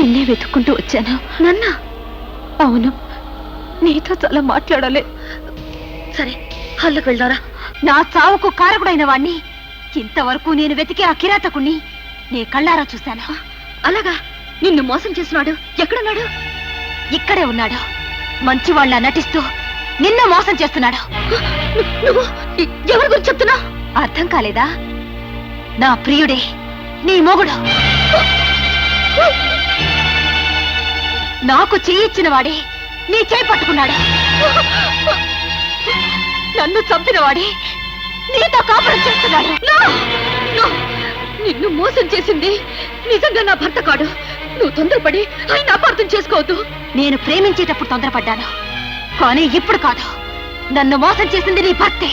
నిన్నే వెతుక్కుంటూ వచ్చాను. నన్నా? అవును, నీతో చాలా మాట్లాడాలి. సరే, హాల్లోకి వెళ్దారా. నా చావుకు కారకుడైన వాణ్ణి ఇంతవరకు నేను వెతికి ఆ కిరాతకుణ్ణి నీ కళ్ళారా చూశాను. అలాగా? నిన్ను మోసం చేస్తున్నాడు ఎక్కడున్నాడు? ఇక్కడే ఉన్నాడు. మంచివాళ్ళ నటిస్తూ నిన్ను మోసం చేస్తున్నాడు. నువ్వు ఎవరి గురించి చెప్తున్నా? అర్థం కాలేదా? నా ప్రియుడే, నీ మొగుడు. నాకు చేయిచ్చిన వాడే నీ చేయి పట్టుకున్నాడు. నన్ను చంపిన వాడే నీతో కాపురం చేస్తున్నాడు. నిన్ను మోసం చేసింది నిజంగా నా భర్త కాడు. నువ్వు తొందరపడి ఆయన అపార్థం చేసుకోవద్దు. నేను ప్రేమించేటప్పుడు తొందరపడ్డాను, కానీ ఇప్పుడు కాదు. నన్ను మోసం చేసింది నీ భర్తే,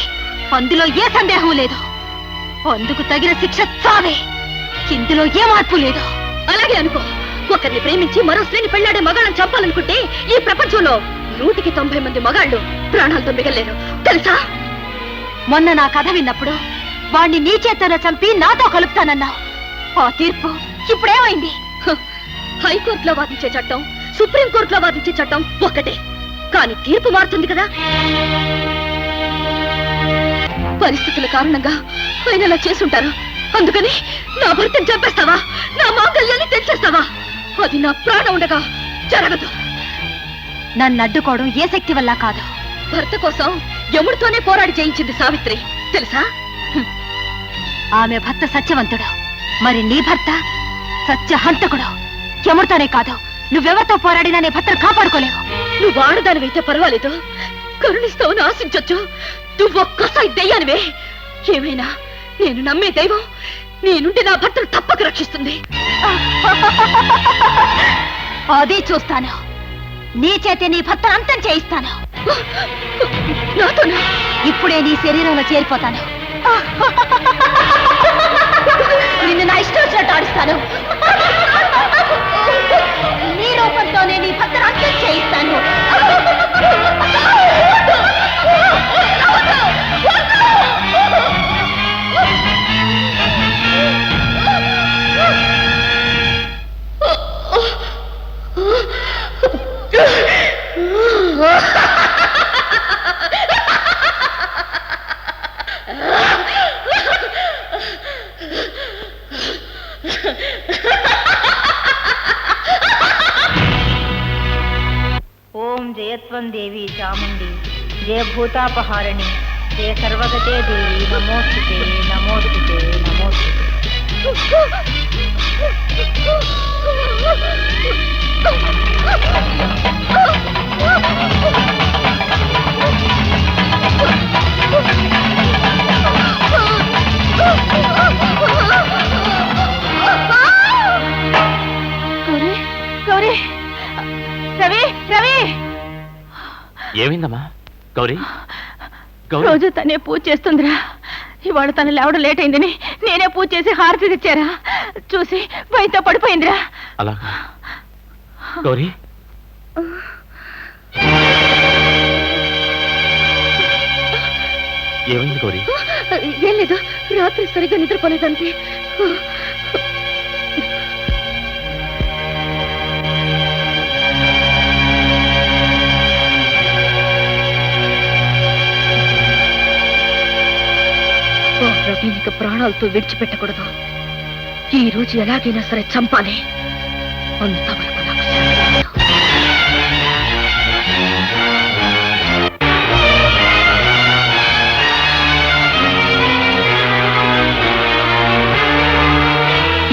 అందులో ఏ సందేహం లేదు. అందుకు తగిన శిక్ష చావే, ఇందులో ఏ మార్పు లేదు. అలాగే అనుకో. ఒకరిని ప్రేమించి మరో స్త్రీని పెళ్లాడే మగాళ్ళని చంపాలనుకుంటే ఈ ప్రపంచంలో 190 మంది మగాళ్ళు ప్రాణాలతో మిగలేరు, తెలుసా? మొన్న నా కథ విన్నప్పుడు వాణ్ణి నీ చేతన చంపి నాతో కలుపుతానన్నావు. ఆ తీర్పు ఇప్పుడేమైంది? హైకోర్టులో వాదించే చట్టం, సుప్రీంకోర్టులో వాదించే చట్టం ఒక్కటే, కానీ తీర్పు మారుతుంది కదా. పరిస్థితుల కారణంగా ఆయన అలా చేసుంటారు. అందుకని నా భర్తను చంపేస్తావా? నా మాంగళ్యాన్ని తెచ్చేస్తావా? అది నా ప్రాణం ఉండగా జరగదు. నన్ను అడ్డుకోవడం ఏ శక్తి వల్ల కాదు. భర్త కోసం యముడితోనే పోరాడి జయించింది సావిత్రి, తెలుసా? ఆమె భర్త సత్యవంతుడు, మరి నీ భర్త సత్యహంతకుడు. యముడితోనే కాదు, నువ్వెవరితో పోరాడినా నీ భర్తను కాపాడుకోలేవు. నువ్వు ఆడదానివైతే పర్వాలేదు, కరుణిస్తావని ఆశించొచ్చు. నువ్వు ఒక్కసారి దెయ్యానివే. ఏమైనా నేను నమ్మే దైవం నీ నుండి నా భర్తను తప్పక రక్షిస్తుంది. అదే చూస్తాను. నీ చేతే నీ భర్తను అంతం చేయిస్తాను. నాతోనా? ఇప్పుడే నీ శరీరంలో చేరిపోతాను. నిన్ను నా ఇష్టం వచ్చినట్టు ఆడిస్తాను. నీ రూపంతోనే నీ భర్తను అంతం చేయిస్తాను. ఓం జయత్వం దేవి చాముండి, జయ భూతాపహారిణి, జయ సర్వగతే దేవి, నమోస్తుతే నమోస్తుతే నమోస్తుతే. గౌరీ, రవి, రవి! ఏమైందమ్మా గౌరీ? రోజు తనే పూజ చేస్తుందిరా. ఇవాళ తను లేవడం లేట్ అయిందని నేనే పూజ చేసి హారతి తెచ్చారా. చూసి భయంతో పడిపోయిందిరా. అలా గౌరీ, ఏమైంది గౌరీ? ఏం లేదు, రాత్రి సరిగ్గా నిద్రపోలేదంతే. రవీనిక ప్రాణాలతో విడిచిపెట్టకూడదు. ఈ రోజు ఎలాగైనా సరే చంపాలి. అంతవరకు నాకు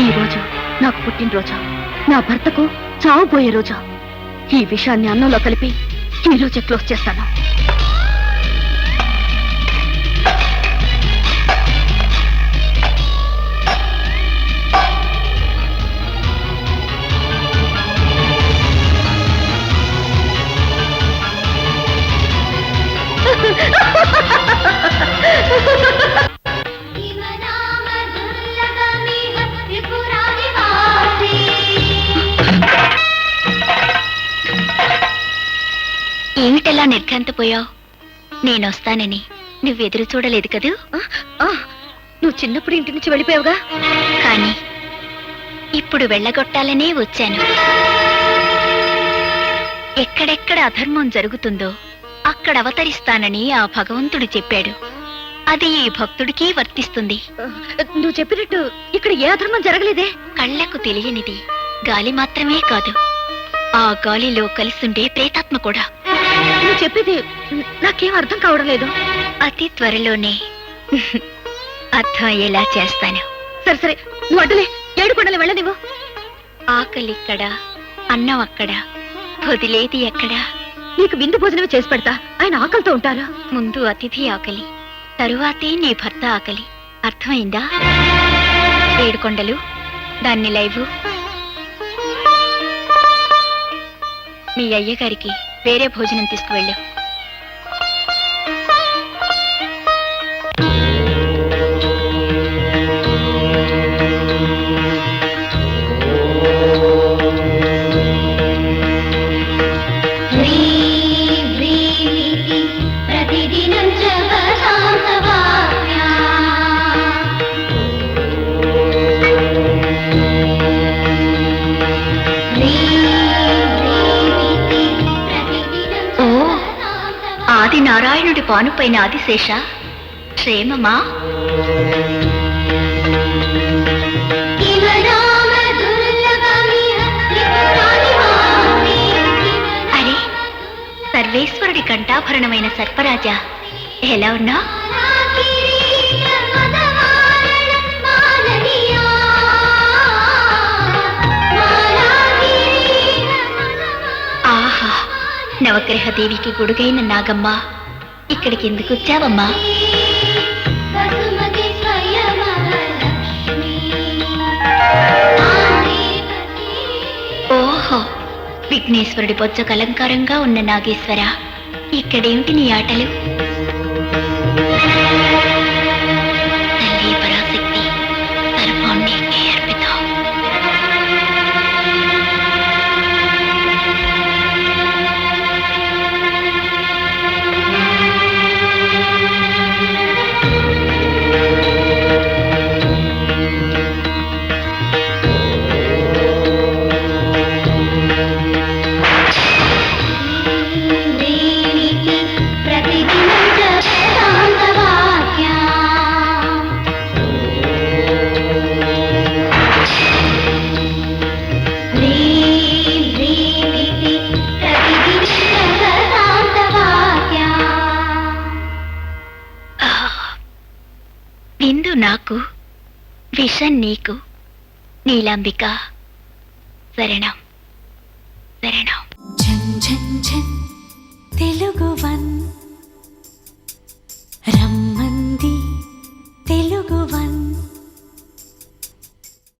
ఈ రోజు నాకు పుట్టినరోజు, నా భర్తకు చావుపోయే రోజు. ఈ విషయాన్ని అన్నంలో కలిపి ఈ రోజే క్లోజ్ చేస్తాను. ఏమిటలా నిర్ఘాంతపోయావు? నేనొస్తానని నువ్వెదురు చూడలేదు కదూ? నువ్వు చిన్నప్పుడు ఇంటి నుంచి వెళ్ళిపోయావుగా. కానీ ఇప్పుడు వెళ్ళగొట్టాలనే వచ్చాను. ఎక్కడెక్కడ అధర్మం జరుగుతుందో అక్కడ అవతరిస్తానని ఆ భగవంతుడు చెప్పాడు. అది ఈ భక్తుడికి వర్తిస్తుంది. నువ్వు చెప్పినట్టు ఇక్కడ ఏ అధర్మం జరగలేదే. కళ్లకు తెలియనిది గాలి మాత్రమే కాదు, ఆ గాలిలో కలిసుండే ప్రేతాత్మ కూడా. నువ్వు చెప్పేది నాకేం అర్థం కావడం లేదు. అతి త్వరలోనే అర్థం అయ్యేలా చేస్తాను. సరే సరే, నువ్వు అడ్డులే, ఏడుకొండలు వెళ్ళనివ్వు. ఆకలిక్కడ, అన్నం అక్కడ, వదిలేది ఎక్కడ? నీకు విందు భోజనమే చేసి పెడతా. ఆయన ఆకలితో ఉంటారు. ముందు అతిథి ఆకలి, తరువాతే నీ భర్త ఆకలి. అర్థమైందా? ఏడుకొండలు, దాన్ని లైవు. మీ అయ్యగారికి వేరే భోజనం తీసుకువెళ్ళు. ఆది నారాయణుడి పానుపైన ఆదిశేష, క్షేమమా? అరే, సర్వేశ్వరుడి కంఠాభరణమైన సర్పరాజా, ఎలా ఉన్నా? ఆహా, నవగ్రహ దేవికి గుడుగైన నాగమ్మ, ఇక్కడికి ఎందుకు వచ్చావమ్మా? ఓహో, విఘ్నేశ్వరుడి బొజ్జకు అలంకారంగా ఉన్న నాగేశ్వర, ఇక్కడేమిటి నీ ఆటలు? తల్లి పరాశక్తి, సర్వం నీకే అర్పితం. విందు నాకు, విషం నీకు. నీలాంబిక శరణం శరణం. తెలుగు వన్